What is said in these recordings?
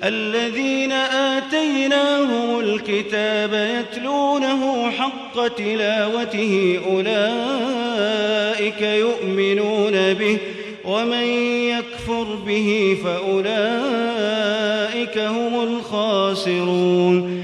الذين آتيناهم الكتاب يتلونه حق تلاوته أولئك يؤمنون به ومن يكفر به فأولئك هم الخاسرون.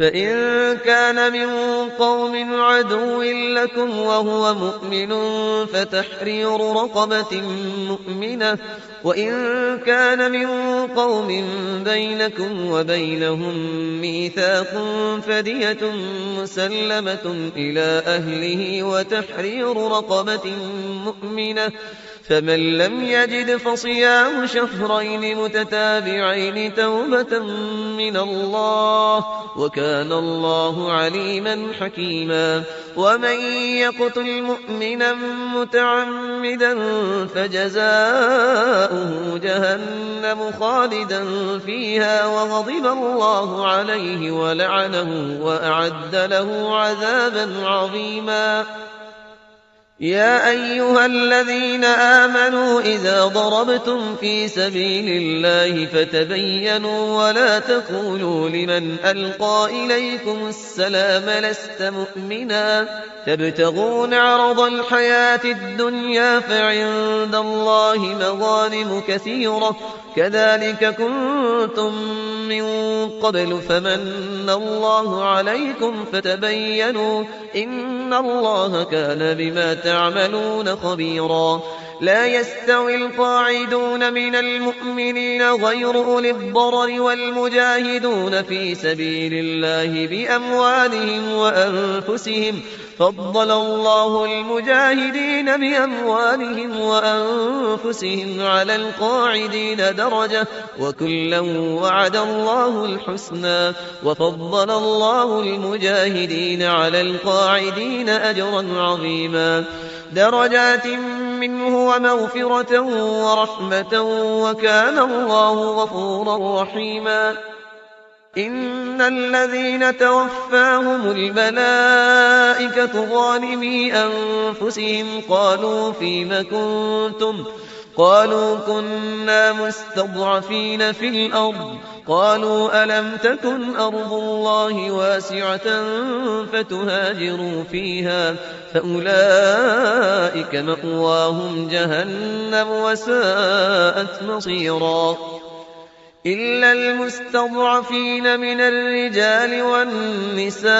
فإن كان من قوم عدو لكم وهو مؤمن فتحرير رقبة مؤمنة وإن كان من قوم بينكم وبينهم ميثاق فدية مسلمة إلى أهله وتحرير رقبة مؤمنة فمن لم يجد فصيام شهرين متتابعين توبة من الله وكان الله عليما حكيما. ومن يقتل مؤمنا متعمدا فجزاؤه جهنم خالدا فيها وغضب الله عليه ولعنه وأعد له عذابا عظيما. يا أيها الذين آمنوا إذا ضربتم في سبيل الله فتبينوا ولا تقولوا لمن ألقى إليكم السلام لست مؤمنا تبتغون عرض الحياة الدنيا فعند الله مغانم كثيرة كذلك كنتم من قبل فمن الله عليكم فتبينوا إن الله كان بما تعملون خبيرا. لا يستوي القاعدون من المؤمنين غير أولي الضرر والمجاهدون في سبيل الله بأموالهم وأنفسهم فضل الله المجاهدين بأموالهم وأنفسهم على القاعدين درجة وكلا وعد الله الحسنى وفضل الله المجاهدين على القاعدين أجرا عظيما. درجات منه ومغفرة ورحمة وكان الله غفورا رحيما. إن الذين توفاهم الملائكة ظالمي أنفسهم قالوا فيم كنتم قالوا كنا مستضعفين في الأرض قالوا ألم تكن أرض الله واسعة فتهاجروا فيها فأولئك مأواهم جهنم وساءت مصيرا. إلا المستضعفين من الرجال والنساء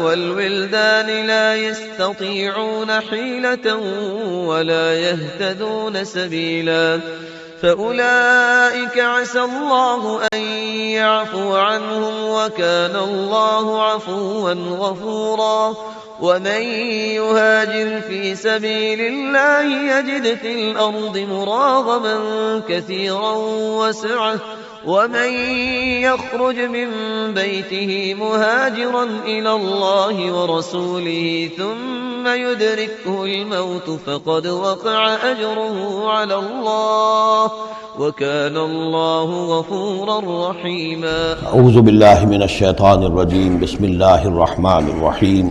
والولدان لا يستطيعون حيلة ولا يهتدون سبيلا فأولئك عسى الله أن يعفو عنهم وكان الله عفوا غفورا. ومن يهاجر في سبيل الله يجد في الأرض مراغما كثيرا وسعة ومن يخرج من بيته مهاجرا إلى الله ورسوله ثم يدركه الموت فقد وقع أجره على الله وكان الله غفورا رحيما. أعوذ بالله من الشيطان الرجيم. بسم الله الرحمن الرحيم.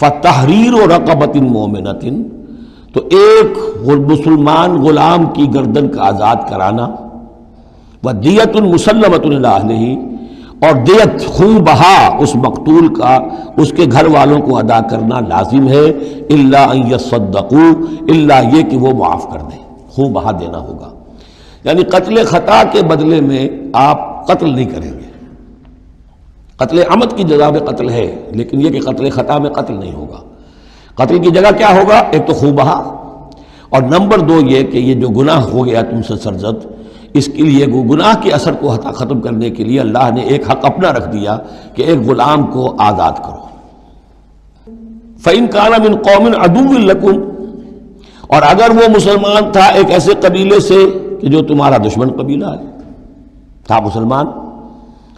فتحریر رقبۃ مؤمنۃ، تو ایک مسلمان غلام کی گردن کا آزاد کرانا، ودیۃ مسلمۃ الی اہلہ، اور دیت خون بہا اس مقتول کا اس کے گھر والوں کو ادا کرنا لازم ہے، الا ان یصدقوا، الا یہ کہ وہ معاف کر دیں، خون بہا دینا ہوگا۔ یعنی قتل خطا کے بدلے میں آپ قتل نہیں کریں گے، قتل عمد کی جزا میں قتل ہے، لیکن یہ کہ قتل خطا میں قتل نہیں ہوگا۔ قتل کی جگہ کیا ہوگا؟ ایک تو خون بہا، اور نمبر دو یہ کہ یہ جو گناہ ہو گیا تم سے سرزد، اس کے لیے گناہ کے اثر کو ختم کرنے کے لیے اللہ نے ایک حق اپنا رکھ دیا کہ ایک غلام کو آزاد کرو۔ فَإِن كَانَ مِن قَوْمٍ عَدُوٍّ لَكُمْ، اور اگر وہ مسلمان تھا ایک ایسے قبیلے سے کہ جو تمہارا دشمن قبیلہ ہے، تھا مسلمان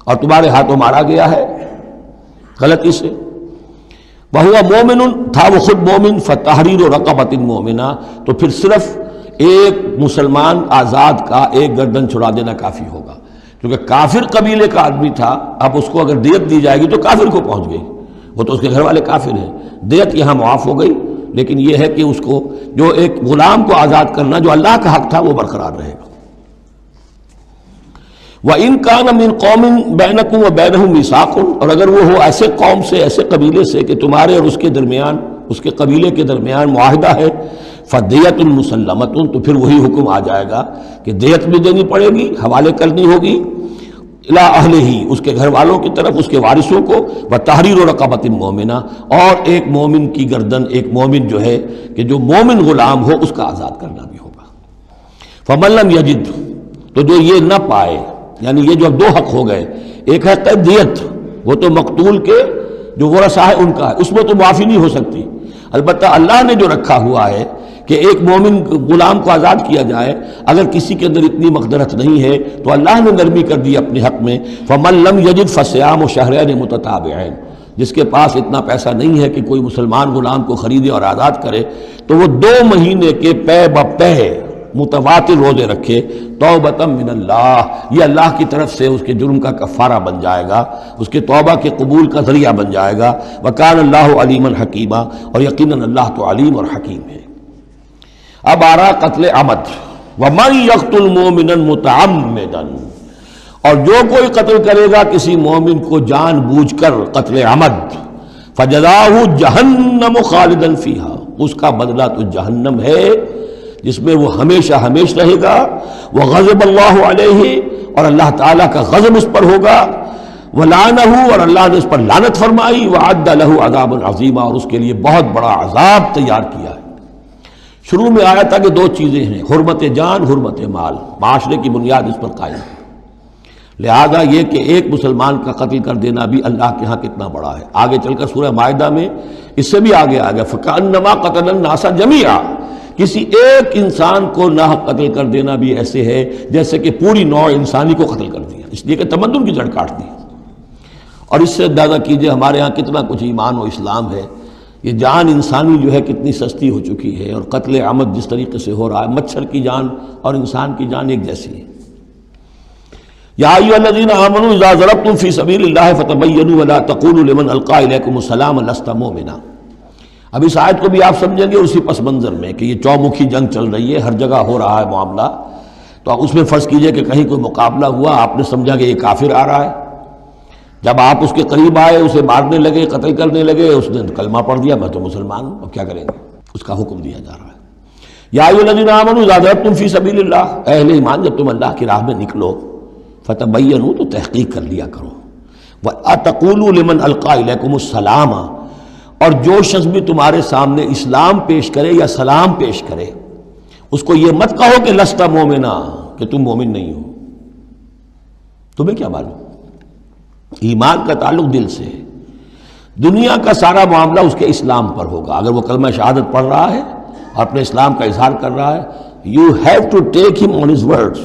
اور تمہارے ہاتھوں مارا گیا ہے غلطی سے، وَهُوَ مُؤْمِنٌ، تھا وہ خود مومن، فَتَحْرِيرُ رَقَبَةٍ مُؤْمِنَةٍ، تو پھر صرف ایک مسلمان آزاد کا ایک گردن چھڑا دینا کافی ہوگا، کیونکہ کافر قبیلے کا آدمی تھا، اب اس کو اگر دیت دی جائے گی تو کافر کو پہنچ گئی، وہ تو اس کے گھر والے کافر ہیں، دیت یہاں معاف ہو گئی، لیکن یہ ہے کہ اس کو جو ایک غلام کو آزاد کرنا جو اللہ کا حق تھا وہ برقرار رہے گا۔ وَإِن كَانَ مِن قَوْمٍ بَيْنَكُمْ وَبَيْنَهُم مِيثَاقٌ، اور اگر وہ ہو ایسے قوم سے، ایسے قبیلے سے کہ تمہارے اور اس کے درمیان، اس کے قبیلے کے درمیان معاہدہ ہے، فَدِيَةٌ مُسَلَّمَةٌ، تو پھر وہی حکم آ جائے گا کہ دیت بھی دینی پڑے گی، حوالے کرنی ہوگی، الی اہلہ، اس کے گھر والوں کی طرف، اس کے وارثوں کو، وَتَحْرِيرُ رَقَبَةٍ مُؤْمِنَةٍ، اور ایک مومن کی گردن، ایک مومن جو ہے کہ جو مومن غلام ہو اس کا آزاد کرنا بھی ہوگا۔ فَمَن لَّمْ يَجِدْ، تو جو یہ نہ پائے، یعنی یہ جو اب دو حق ہو گئے، ایک ہے دیت، وہ تو مقتول کے جو ورثہ ہے ان کا ہے، اس میں تو معافی نہیں ہو سکتی، البتہ اللہ نے جو رکھا ہوا ہے کہ ایک مومن غلام کو آزاد کیا جائے، اگر کسی کے اندر اتنی مقدرت نہیں ہے تو اللہ نے نرمی کر دی اپنے حق میں، فَمَن لَّمْ يَجِدْ فَصِيَامُ شَهْرَيْنِ مُتَتَابِعَيْنِ، جس کے پاس اتنا پیسہ نہیں ہے کہ کوئی مسلمان غلام کو خریدے اور آزاد کرے، تو وہ 2 مہینے کے پے بپے متواتر روزے رکھے، توبۃ من اللہ، یہ اللہ کی طرف سے اس کے جرم کا کفارہ بن جائے گا، اس کے توبہ کے قبول کا ذریعہ بن جائے گا، وکان اللہ علیما حکیما، اور یقیناً اللہ تو علیم اور حکیم ہے۔ اب آ رہا قتل عمد، ومن یقتل مؤمنا متعمدا، اور جو کوئی قتل کرے گا کسی مومن کو جان بوجھ کر قتل عمد، فجزاہ جہنم خالدا فیہا، اس کا بدلہ تو جہنم ہے جس میں وہ ہمیشہ ہمیش رہے گا، وغضب اللہ علیہ، اور اللہ تعالیٰ کا غضب اس پر ہوگا، ولعنہ، اور اللہ نے اس پر لعنت فرمائی، وعد لہ عذاب عظیما، اور اس کے لیے بہت بڑا عذاب تیار کیا ہے۔ شروع میں آیا تھا کہ 2 چیزیں ہیں، حرمت جان، حرمت مال، معاشرے کی بنیاد اس پر قائم ہے، لہذا یہ کہ ایک مسلمان کا قتل کر دینا بھی اللہ کے ہاں کتنا بڑا ہے۔ آگے چل کر سورہ مائدہ میں اس سے بھی آگے آ گیا، فَكَأَنَّمَا قَتَلَ النَّاسَ جَمِيعًا، کسی ایک انسان کو ناحق قتل کر دینا بھی ایسے ہے جیسے کہ پوری نوع انسانی کو قتل کر دیا، اس لیے کہ تمدن کی جڑ کاٹ دی۔ اور اس سے اندازہ کیجئے ہمارے ہاں کتنا کچھ ایمان و اسلام ہے، یہ جان انسانی جو ہے کتنی سستی ہو چکی ہے، اور قتل عمد جس طریقے سے ہو رہا ہے، مچھر کی جان اور انسان کی جان ایک جیسی ہے۔ یا ایھا الذین آمنوا اذا ضربتم فی سبیل اللہ فتبینوا ولا تقولوا لمن القی الیکم السلام لست مؤمنا۔ اب اس آیت کو بھی آپ سمجھیں گے اسی پس منظر میں کہ یہ چومکھی جنگ چل رہی ہے، ہر جگہ ہو رہا ہے معاملہ، تو اس میں فرض کیجئے کہ کہیں کوئی مقابلہ ہوا، آپ نے سمجھا کہ یہ کافر آ رہا ہے، جب آپ اس کے قریب آئے، اسے مارنے لگے، قتل کرنے لگے، اس نے کلمہ پڑھ دیا، میں تو مسلمان ہوں، اب کیا کریں گے؟ اس کا حکم دیا جا رہا ہے۔ یا ایھا الذین آمنوا اذا ضربتم فی سبیل اللہ، اہل ایمان جب تم اللہ کی راہ میں نکلو، فتبینوا، تو تحقیق کر لیا کرو، وَأَتَقُولُوا لِمَنْ أَلْقَى إِلَيْكُمُ السَّلَامَ، اور جو شخص بھی تمہارے سامنے اسلام پیش کرے یا سلام پیش کرے، اس کو یہ مت کہو کہ لست مومنا، کہ تم مومن نہیں ہو، تمہیں کیا معلوم؟ ایمان کا تعلق دل سے ہے، دنیا کا سارا معاملہ اس کے اسلام پر ہوگا۔ اگر وہ کلمہ شہادت پڑھ رہا ہے اور اپنے اسلام کا اظہار کر رہا ہے، you have to take him on his words۔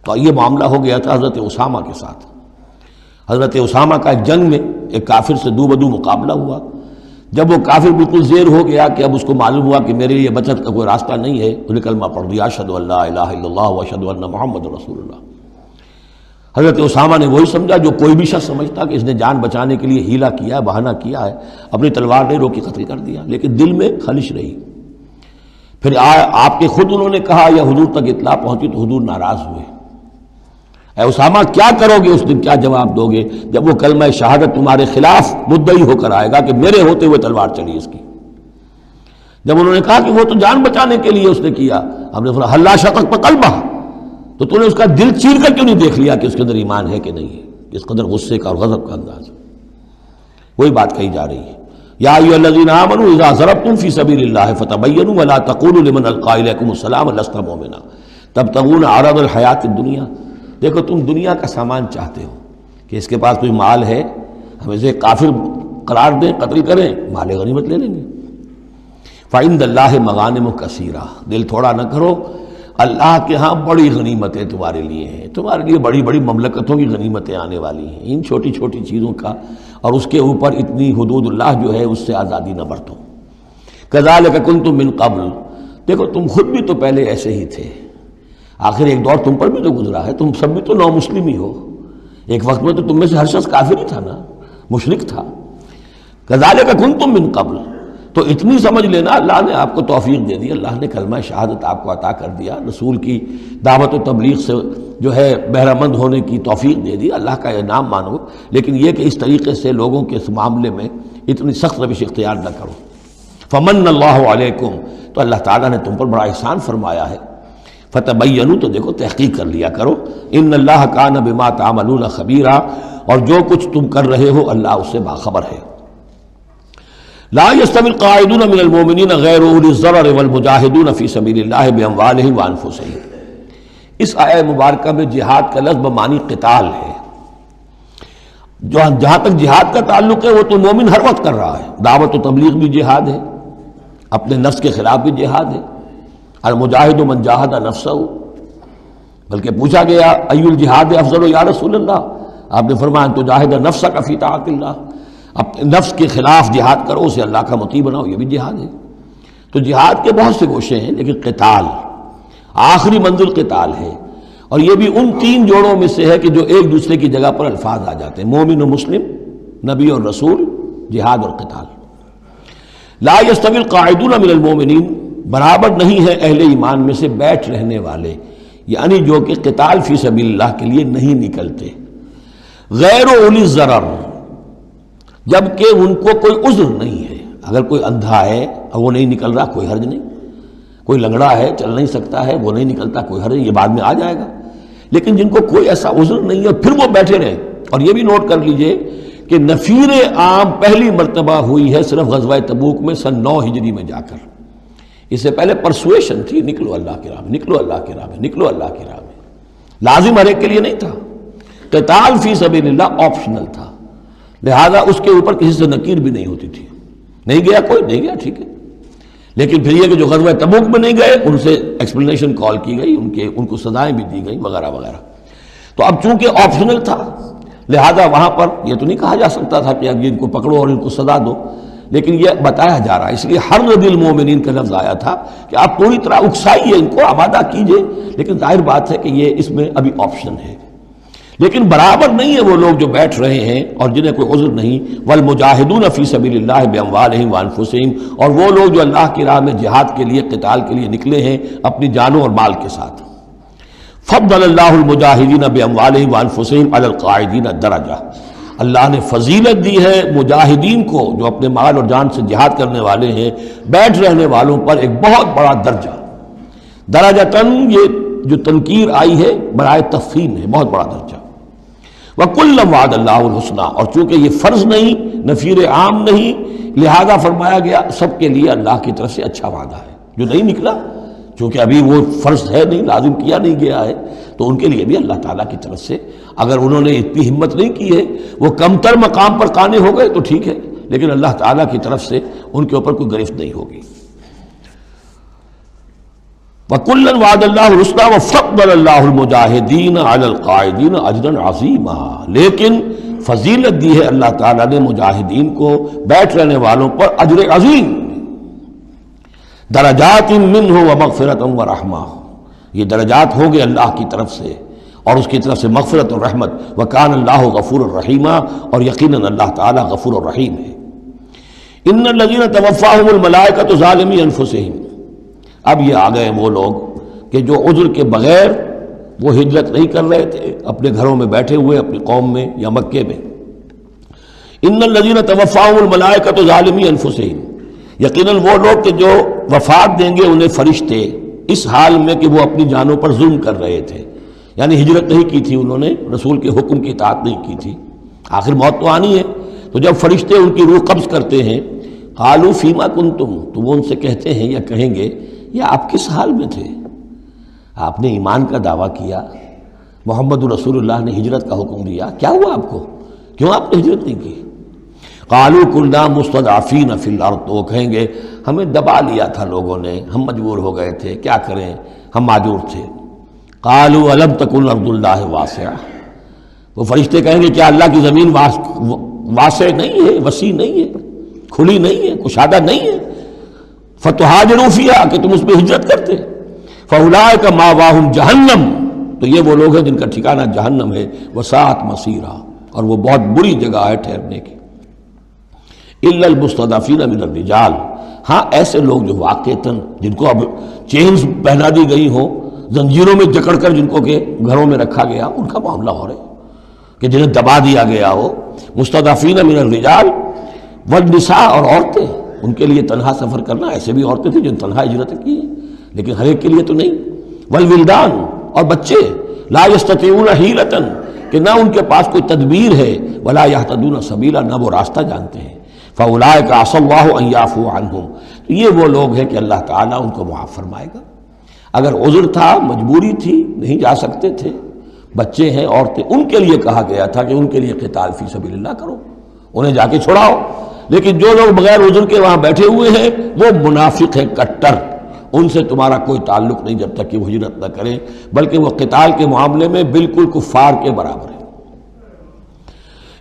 تو یہ معاملہ ہو گیا تھا حضرت اسامہ کے ساتھ۔ حضرت اسامہ کا ایک جنگ میں ایک کافر سے دو بدو مقابلہ ہوا، جب وہ کافر بالکل زیر ہو گیا کہ اب اس کو معلوم ہوا کہ میرے لیے بچت کا کوئی راستہ نہیں ہے، انہیں کلمہ پڑھ دیا، اشہد ان لا الہ الا اللہ واشہد ان محمد رسول اللہ۔ حضرت اسامہ نے وہی سمجھا جو کوئی بھی شخص سمجھتا کہ اس نے جان بچانے کے لیے ہیلا کیا ہے، بہانہ کیا ہے، اپنی تلوار نہیں روکی قتل کر دیا، لیکن دل میں خلش رہی۔ پھر آپ کے خود انہوں نے کہا یا حضور تک اطلاع پہنچی تو حضور ناراض ہوئے، اے اسامہ کیا کرو گے اس دن، کیا جواب دو گے جب وہ کلمہ شہادت تمہارے خلاف مدعی ہو کر آئے گا کہ میرے ہوتے ہوئے تلوار چلی اس کی؟ جب انہوں نے کہا کہ وہ تو جان بچانے کے لیے اس نے کیا، ہم نے فرمایا حلا شقق پہ قلبہ، تو تو نے اس کا دل چیر کر کیوں نہیں دیکھ لیا کہ اس کے اندر ایمان ہے کہ نہیں ہے؟ اس قدر غصے کا اور غضب کا انداز، وہی بات کہی جا رہی ہے۔ یا ایھا الذین آمنوا اذا ضربتم فی سبیل اللہ فتبینوا ولا تقولوا لمن القی الیکم السلام لست مؤمنا تبتغون عرض الحیات الدنیا۔ دیکھو تم دنیا کا سامان چاہتے ہو کہ اس کے پاس کوئی مال ہے، ہم اسے کافر قرار دیں، قتل کریں، مال غنیمت لے لیں گے۔ فعند اللہ مغانم کثیرہ، دل تھوڑا نہ کرو، اللہ کے ہاں بڑی غنیمتیں تمہارے لیے ہیں، تمہارے لیے بڑی بڑی مملکتوں کی غنیمتیں آنے والی ہیں، ان چھوٹی چھوٹی چیزوں کا اور اس کے اوپر اتنی حدود اللہ جو ہے اس سے آزادی نہ برتو۔ کذالک کنتم من قبل، دیکھو تم خود بھی تو پہلے ایسے ہی تھے، آخر ایک دور تم پر بھی تو گزرا ہے، تم سب بھی تو نو مسلم ہی ہو، ایک وقت میں تو تم میں سے ہر شخص کافر ہی تھا نا، مشرک تھا۔ کذالک کنتم من قبل، تو اتنی سمجھ لینا اللہ نے آپ کو توفیق دے دی، اللہ نے کلمہ شہادت آپ کو عطا کر دیا، رسول کی دعوت و تبلیغ سے جو ہے بہرہ مند ہونے کی توفیق دے دی، اللہ کا انعام مانو، لیکن یہ کہ اس طریقے سے لوگوں کے اس معاملے میں اتنی سخت روش اختیار نہ کرو۔ فمن اللہ علیکم، تو اللہ تعالیٰ نے تم پر بڑا احسان فرمایا ہے، فتبینوا، تو دیکھو تحقیق کر لیا کرو، ان اللہ کان بما تعملون خبیرا، اور جو کچھ تم کر رہے ہو اللہ اس سے باخبر ہے۔ لا يستوي القاعدون من المؤمنین غیر اولی الضرر والمجاہدون فی سبیل اللہ باموالہم وانفسہم۔ اس آیہ مبارکہ میں جہاد کا لفظ بمعنی قتال ہے، جہاں تک جہاد کا تعلق ہے وہ تو مومن ہر وقت کر رہا ہے، دعوت و تبلیغ بھی جہاد ہے، اپنے نفس کے خلاف بھی جہاد ہے، المجاہد من جاہد نفسہ، بلکہ پوچھا گیا ای الجہاد افضل یا رسول اللہ، آپ نے فرمایا ان تجاہد نفسک فی طاعت اللہ، اپنے نفس کے خلاف جہاد کرو، اسے اللہ کا مطیع بناؤ، یہ بھی جہاد ہے۔ تو جہاد کے بہت سے گوشے ہیں، لیکن قتال آخری منزل قتال ہے، اور یہ بھی ان تین جوڑوں میں سے ہے کہ جو ایک دوسرے کی جگہ پر الفاظ آ جاتے ہیں، مومن و مسلم، نبی اور رسول، جہاد اور قتال۔ لا یستوی القاعدون من المؤمنین، برابر نہیں ہے اہل ایمان میں سے بیٹھ رہنے والے، یعنی جو کہ قتال فی سبیل اللہ کے لیے نہیں نکلتے، غیر اولی الضرر، جبکہ ان کو کوئی عذر نہیں ہے، اگر کوئی اندھا ہے اور وہ نہیں نکل رہا کوئی حرج نہیں، کوئی لنگڑا ہے چل نہیں سکتا ہے وہ نہیں نکلتا کوئی حرج نہیں، یہ بعد میں آ جائے گا، لیکن جن کو کوئی ایسا عذر نہیں ہے پھر وہ بیٹھے رہے۔ اور یہ بھی نوٹ کر لیجئے کہ نفیر عام پہلی مرتبہ ہوئی ہے صرف غزوہ تبوک میں سن 9 ہجری میں جا کر، اس سے پہلے پرسویشن تھی، نکلو اللہ کی راہ میں، نکلو اللہ کی راہ میں، نکلو اللہ کی راہ میں، لازم ہر ایک کے لیے نہیں تھا، قتال فی سبیل اللہ آپشنل تھا، لہذا اس کے اوپر کسی سے نکیر بھی نہیں ہوتی تھی، نہیں گیا کوئی نہیں گیا ٹھیک ہے، لیکن پھر یہ کہ جو غزوہ تبوک میں نہیں گئے ان سے ایکسپلینیشن کال کی گئی، ان کو سزائیں بھی دی گئیں وغیرہ وغیرہ۔ تو اب چونکہ آپشنل تھا لہذا وہاں پر یہ تو نہیں کہا جا سکتا تھا کہ اب ان کو پکڑو اور ان کو سزا دو، لیکن یہ بتایا جا رہا ہے، اس لیے حرض المومنین کا لفظ آیا تھا کہ آپ پوری طرح اکسائیے، ان کو آمادہ کیجئے، لیکن ظاہر بات ہے کہ یہ اس میں ابھی آپشن ہے، لیکن برابر نہیں ہے وہ لوگ جو بیٹھ رہے ہیں اور جنہیں کوئی عذر نہیں، والمجاہدون فی سبیل اللہ باموالہم وانفسہم، اور وہ لوگ جو اللہ کی راہ میں جہاد کے لیے قتال کے لیے نکلے ہیں اپنی جانوں اور مال کے ساتھ۔ فضل اللہ المجاہدین باموالہم وانفسہم علی القاعدین درجہ، اللہ نے فضیلت دی ہے مجاہدین کو جو اپنے مال اور جان سے جہاد کرنے والے ہیں، بیٹھ رہنے والوں پر ایک بہت بڑا درجہ، درجتاً یہ جو تنکیر آئی ہے برائے تفخیم ہے، بہت بڑا درجہ۔ وَكُلًّا وَعَدَ اللَّهُ الْحُسْنَىٰ، اور چونکہ یہ فرض نہیں، نفیر عام نہیں، لہذا فرمایا گیا سب کے لیے اللہ کی طرف سے اچھا وعدہ ہے، جو نہیں نکلا چونکہ ابھی وہ فرض ہے نہیں، لازم کیا نہیں گیا ہے، تو ان کے لیے بھی اللہ تعالیٰ کی طرف سے اگر انہوں نے اتنی ہمت نہیں کی ہے، وہ کم تر مقام پر قانے ہو گئے تو ٹھیک ہے، لیکن اللہ تعالیٰ کی طرف سے ان کے اوپر کوئی گرفت نہیں ہوگی۔ وَكُلًّا وَعَدَ اللَّهُ الْحُسْنَىٰ وَفَضَّلَ اللَّهُ الْمُجَاهِدِينَ عَلَى الْقَاعِدِينَ أَجْرًا عَظِيمًا، لیکن فضیلت دی ہے اللہ تعالیٰ نے مجاہدین کو بیٹھ رہنے والوں پر اجر عظیم، درجات منہ ومغفرۃ ورحمہ، یہ درجات ہوں گے اللہ کی طرف سے اور اس کی طرف سے مغفرت اور رحمت، وکان اللہ غفور الرحیم، اور یقیناً اللہ تعالیٰ غفور الرحیم ہے۔ ان الذین توفاہم الملائکۃ ظالمی انفسہم، اب یہ آ گئے وہ لوگ کہ جو عذر کے بغیر وہ ہجرت نہیں کر رہے تھے، اپنے گھروں میں بیٹھے ہوئے اپنی قوم میں یا مکے میں۔ ان الذین توفاہم الملائکۃ ظالمی انفسہم، یقیناً وہ لوگ کہ جو وفات دیں گے انہیں فرشتے اس حال میں کہ وہ اپنی جانوں پر ظلم کر رہے تھے، یعنی ہجرت نہیں کی تھی انہوں نے، رسول کے حکم کی اطاعت نہیں کی تھی، آخر موت تو آنی ہے۔ تو جب فرشتے ان کی روح قبض کرتے ہیں، قالوا فیما کنتم، تو وہ ان سے کہتے ہیں یا کہیں گے یا آپ کس حال میں تھے؟ آپ نے ایمان کا دعویٰ کیا، محمد رسول اللہ نے ہجرت کا حکم دیا، کیا ہوا آپ کو؟ کیوں آپ نے ہجرت نہیں کی؟ قالوا كنا مستضعفین فی الارض، تو وہ کہیں گے ہمیں دبا لیا تھا لوگوں نے، ہم مجبور ہو گئے تھے، کیا کریں، ہم معذور تھے۔ قالوا الم تکن ارض اللہ واسعہ، وہ فرشتے کہیں گے کیا اللہ کی زمین واسع نہیں ہے، وسیع نہیں ہے، کھلی نہیں ہے، کشادہ نہیں ہے، فتہاجروا فیہا، کہ تم اس میں ہجرت کرتے۔ فاولئک مأواہم جہنم، تو یہ وہ لوگ ہیں جن کا ٹھکانہ جہنم ہے، وساءت مصیرا، اور وہ بہت بری جگہ ہے ٹھہرنے کی۔ الا المستضعفین من الرجال، ہاں ایسے لوگ جو واقعتاً جن کو اب چینز پہنا دی گئی ہوں، زنجیروں میں جکڑ کر جن کو کہ گھروں میں رکھا گیا، ان کا معاملہ ہو رہا ہے کہ جنہیں دبا دیا گیا ہو۔ مستضعفین من الرجال والنساء، اور عورتیں، ان کے لیے تنہا سفر کرنا، ایسے بھی عورتیں تھیں جن تنہا ہجرت کی ہے لیکن ہر ایک کے لیے تو نہیں۔ والولدان، اور بچے، لا یستطیعون حیلۃ، کہ نہ ان کے پاس کوئی تدبیر ہے، ولا یہتدون سبیلا، نہ وہ راستہ جانتے ہیں۔ فاولئک عسى اللہ ان یعفو عنہم، تو یہ وہ لوگ ہیں کہ اللہ تعالیٰ ان کو معاف فرمائے گا۔ اگر عذر تھا، مجبوری تھی، نہیں جا سکتے تھے، بچے ہیں، عورتیں، ان کے لیے کہا گیا تھا کہ ان کے لیے قتال فی سبیل اللہ کرو، انہیں جا کے چھڑاؤ۔ لیکن جو لوگ بغیر عذر کے وہاں بیٹھے ہوئے ہیں وہ منافق ہیں کٹر، ان سے تمہارا کوئی تعلق نہیں جب تک کہ وہ ہجرت نہ کریں، بلکہ وہ قتال کے معاملے میں بالکل کفار کے برابر ہیں۔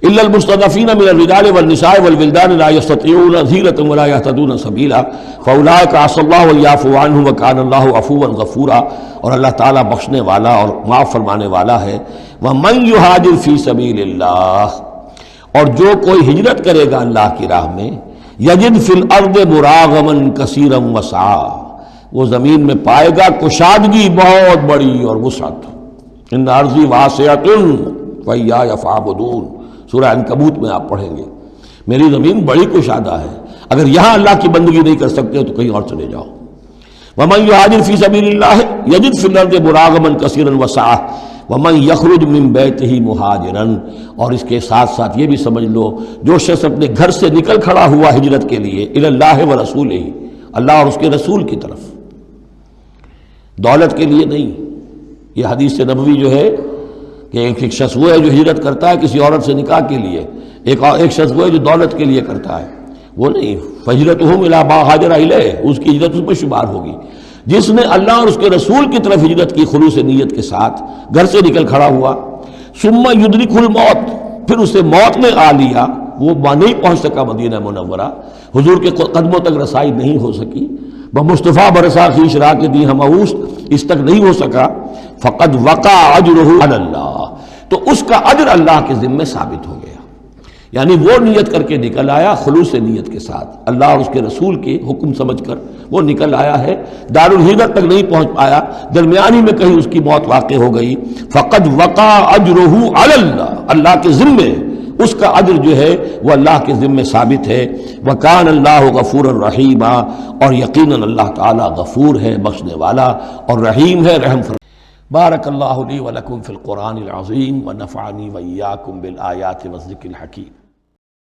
الا المستضعفین من الرجال والنساء والولدان لا يستطيعون حیلة ولا يهتدون سبیلا فاولئک عسى الله ان يعفو عنهم وكان الله عفوا غفورا، اور اللہ تعالیٰ بخشنے والا اور معاف فرمانے والا ہے۔ ومن يهاجر في سبيل الله، اور جو کوئی ہجرت کرے گا اللہ کی راہ میں، یجد فی الارض مراغما کثیرا وسعا، وہ زمین میں پائے گا کشادگی بہت بڑی اور وسعت۔ ان ارضی واسعۃ فإیایا فاعبدون، سورہ عنکبوت میں آپ پڑھیں گے، میری زمین بڑی کشادہ ہے، اگر یہاں اللہ کی بندگی نہیں کر سکتے تو کہیں اور چلے جاؤ۔ ومن یہاجر فی سبیل اللہ یجد فی الارض مراغما کثیرا وسعا ومن یخرج من بیتہ مہاجرا، اور اس کے ساتھ ساتھ یہ بھی سمجھ لو جو شخص اپنے گھر سے نکل کھڑا ہوا ہجرت کے لیے، الی اللہ ورسولہ، اللہ اور اس کے رسول کی طرف، دولت کے لیے نہیں۔ یہ حدیث نبوی جو ہے کہ ایک شخص وہ ہے جو ہجرت کرتا ہے کسی عورت سے نکاح کے لیے، ایک شخص وہ ہے جو دولت کے لیے کرتا ہے، وہ نہیں۔ فہجرتہم الی ما ہاجر الیہ، اس کی ہجرت اس پر شمار ہوگی۔ جس نے اللہ اور اس کے رسول کی طرف ہجرت کی خلوص نیت کے ساتھ، گھر سے نکل کھڑا ہوا، ثم یدرکہ الموت، پھر اسے موت نے آ لیا، وہ نہیں پہنچ سکا مدینہ منورہ، حضور کے قدموں تک رسائی نہیں ہو سکی، بمصطفیٰ برسا خیش را کے دی ہم اوست، اس تک نہیں ہو سکا، فقد وقع اجرہ علی اللہ، تو اس کا اجر اللہ کے ذمے ثابت ہو گیا۔ یعنی وہ نیت کر کے نکل آیا خلوص نیت کے ساتھ، اللہ اور اس کے رسول کے حکم سمجھ کر وہ نکل آیا ہے، دار الہجرت تک نہیں پہنچ پایا، درمیانی میں کہیں اس کی موت واقع ہو گئی، فقد وقع اجرہ علی اللہ، اللہ کے ذمے اس کا اجر جو ہے وہ اللہ کے ذمے ثابت ہے۔ وکان اللہ غفور الرحیم، اور یقیناً اللہ تعالی غفور ہے، بخشنے والا، اور رحیم ہے، رحم فرمانے۔ بارک اللہ لی ولکم فی القرآن العظیم ونفعنی وإیاکم بالآیات والذکر الحکیم۔